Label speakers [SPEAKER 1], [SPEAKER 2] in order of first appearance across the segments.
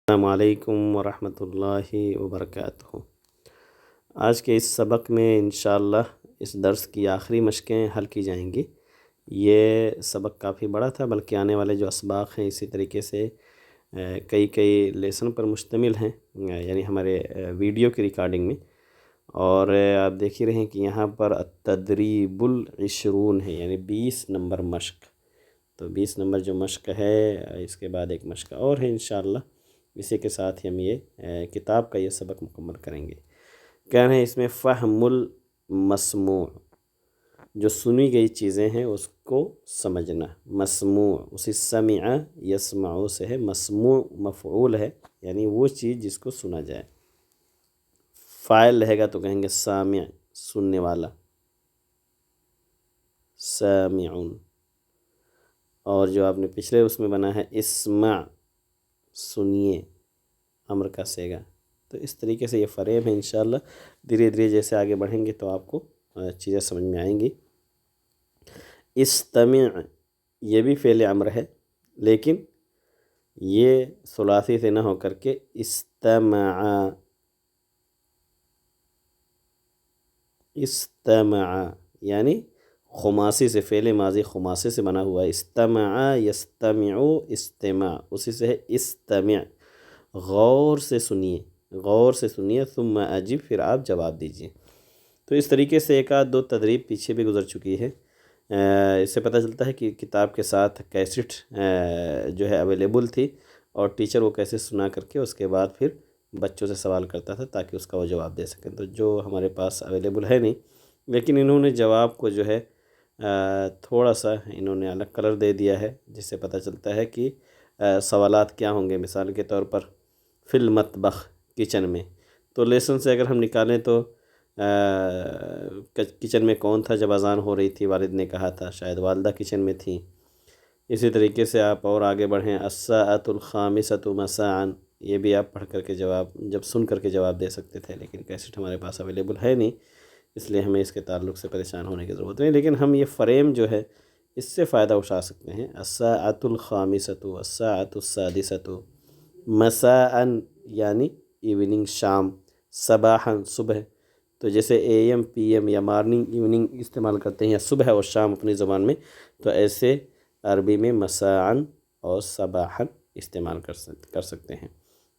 [SPEAKER 1] السلام علیکم ورحمۃ اللہ وبرکاتہ۔ آج کے اس سبق میں انشاءاللہ اس درس کی آخری مشقیں حل کی جائیں گی۔ یہ سبق کافی بڑا تھا، بلکہ آنے والے جو اسباق ہیں اسی طریقے سے کئی لیسن پر مشتمل ہیں، یعنی ہمارے ویڈیو کی ریکارڈنگ میں۔ اور آپ دیکھ ہی رہے ہیں کہ یہاں پر التدریب العشرون ہے، یعنی 20 نمبر مشق۔ تو 20 نمبر جو مشق ہے، اس کے بعد ایک مشق اور ہے انشاءاللہ۔ اسی کے ساتھ ہی ہم یہ کتاب کا یہ سبق مکمل کریں گے۔ کہہ رہے ہیں اس میں فہم المسموع، جو سنی گئی چیزیں ہیں اس کو سمجھنا۔ مسموع اسی سمع یسمع سے ہے، مسموع مفعول ہے، یعنی وہ چیز جس کو سنا جائے۔ فاعل رہے گا تو کہیں گے سامع، سننے والا، سامعون۔ اور جو آپ نے پچھلے اس میں بنا ہے اسمع، سنیے، امر کا صیغہ۔ تو اس طریقے سے یہ فریم ہے انشاءاللہ۔ دھیرے دھیرے جیسے آگے بڑھیں گے تو آپ کو چیزیں سمجھ میں آئیں گی۔ استمع، یہ بھی فعل امر ہے، لیکن یہ ثلاثی سے نہ ہو کر کے استمع، استمع یعنی خماسی سے، فعل ماضی خماسی سے بنا ہوا ہے۔ استمع یستمع، استماع اسی سے ہے استمع، غور سے سنیے، غور سے سنیے، ثم اجب، پھر آپ جواب دیجیے۔ تو اس طریقے سے ایک آدھ دو تدریب پیچھے بھی گزر چکی ہے۔ اس سے پتہ چلتا ہے کہ کتاب کے ساتھ کیسٹ جو ہے اویلیبل تھی، اور ٹیچر وہ کیسے سنا کر کے اس کے بعد پھر بچوں سے سوال کرتا تھا تاکہ اس کا وہ جواب دے سکیں۔ تو جو ہمارے پاس اویلیبل ہے نہیں، لیکن انہوں نے جواب کو جو ہے تھوڑا سا انہوں نے الگ کلر دے دیا ہے، جس سے پتہ چلتا ہے کہ سوالات کیا ہوں گے۔ مثال کے طور پر فی المطبخ، کچن میں، تو لیسن سے اگر ہم نکالیں تو کچن میں کون تھا جب اذان ہو رہی تھی؟ والد نے کہا تھا، شاید والدہ کچن میں تھی۔ اسی طریقے سے آپ اور آگے بڑھیں، الساعۃ الخامسۃ مساءً، یہ بھی آپ پڑھ کر کے جواب، جب سن کر کے جواب دے سکتے تھے، لیکن کیسٹ ہمارے پاس اویلیبل ہے نہیں، اس لیے ہمیں اس کے تعلق سے پریشان ہونے کی ضرورت نہیں۔ لیکن ہم یہ فریم جو ہے اس سے فائدہ اٹھا سکتے ہیں۔ الساعۃ الخامسۃ، الساعۃ السادسۃ، مساءً یعنی ایوننگ، شام، صباحاً صبح۔ تو جیسے اے ایم پی ایم یا مارننگ ایوننگ استعمال کرتے ہیں، یا صبح اور شام اپنی زبان میں، تو ایسے عربی میں مساءً اور صباحاً استعمال کر سکتے ہیں،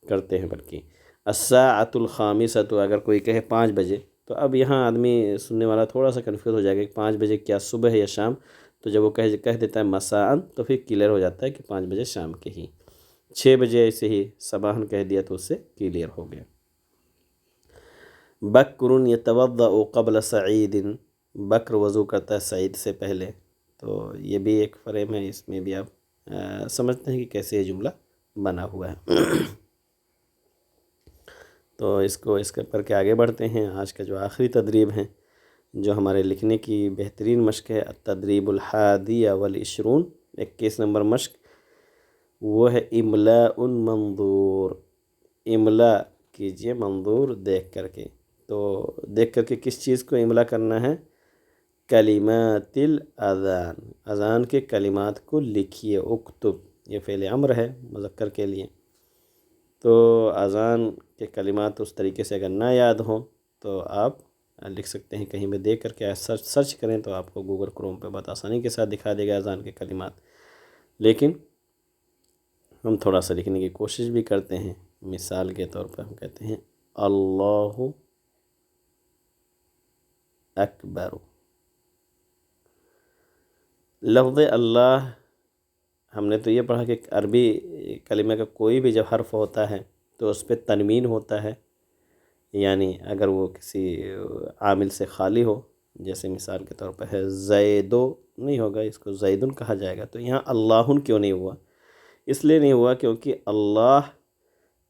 [SPEAKER 1] کرتے ہیں بلکہ۔ الساعۃ الخامسۃ، اگر کوئی کہے 5 بجے، تو اب یہاں آدمی سننے والا تھوڑا سا کنفیوز ہو جائے گا کہ 5 بجے کیا صبح ہے یا شام؟ تو جب وہ کہہ دیتا ہے مساءً تو پھر کلیئر ہو جاتا ہے کہ 5 بجے شام کے ہی۔ 6 بجے ایسے ہی صباحاً کہہ دیا تو اس سے کلیئر ہو گیا۔ بکر یتوضأ قبل سعید، بکر وضو کرتا ہے سعید سے پہلے۔ تو یہ بھی ایک فریم ہے، اس میں بھی آپ سمجھتے ہیں کہ کیسے یہ جملہ بنا ہوا ہے۔ تو اس کے پر کے آگے بڑھتے ہیں۔ آج کا جو آخری تدریب ہے، جو ہمارے لکھنے کی بہترین مشق ہے، التدریب الحادی والعشرون، 21 نمبر مشق، وہ ہے املاء منظور۔ املاء کیجئے منظور دیکھ کر کے۔ تو دیکھ کر کے کس چیز کو املاء کرنا ہے؟ کلمات الاذان، اذان کے کلمات کو لکھیے۔ اکتب، یہ فعل امر ہے مذکر کے لیے۔ تو اذان کے کلمات اس طریقے سے اگر نہ یاد ہوں تو آپ لکھ سکتے ہیں کہیں بھی دیکھ کر کے، سرچ کریں تو آپ کو گوگل کروم پہ بہت آسانی کے ساتھ دکھا دے گا اذان کے کلمات۔ لیکن ہم تھوڑا سا لکھنے کی کوشش بھی کرتے ہیں۔ مثال کے طور پر ہم کہتے ہیں اللہ اکبر۔ لفظ اللہ، ہم نے تو یہ پڑھا کہ عربی کلمہ کا کوئی بھی جب حرف ہوتا ہے تو اس پہ تنوین ہوتا ہے، یعنی اگر وہ کسی عامل سے خالی ہو، جیسے مثال کے طور پر ہے زیدو، نہیں ہوگا، اس کو زیدن کہا جائے گا۔ تو یہاں اللہن کیوں نہیں ہوا؟ اس لیے نہیں ہوا کیونکہ اللہ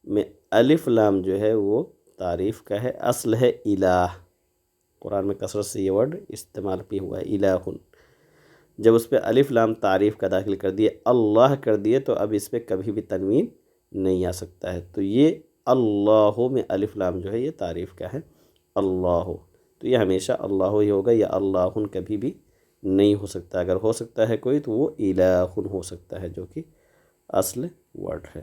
[SPEAKER 1] میں الف لام جو ہے وہ تعریف کا ہے، اصل ہے الہ۔ قرآن میں کثرت سے یہ ورڈ استعمال بھی ہوا ہے، الہن۔ جب اس پہ الف لام تعریف کا داخل کر دیے، اللہ کر دیے، تو اب اس پہ کبھی بھی تنوین نہیں آ سکتا ہے۔ تو یہ اللہ میں الف لام جو ہے یہ تعریف کا ہے، اللہ، تو یہ ہمیشہ اللہ ہی ہوگا، یا اللہن کبھی بھی نہیں ہو سکتا۔ اگر ہو سکتا ہے کوئی تو وہ الہن ہو سکتا ہے، جو کہ اصل ورڈ ہے۔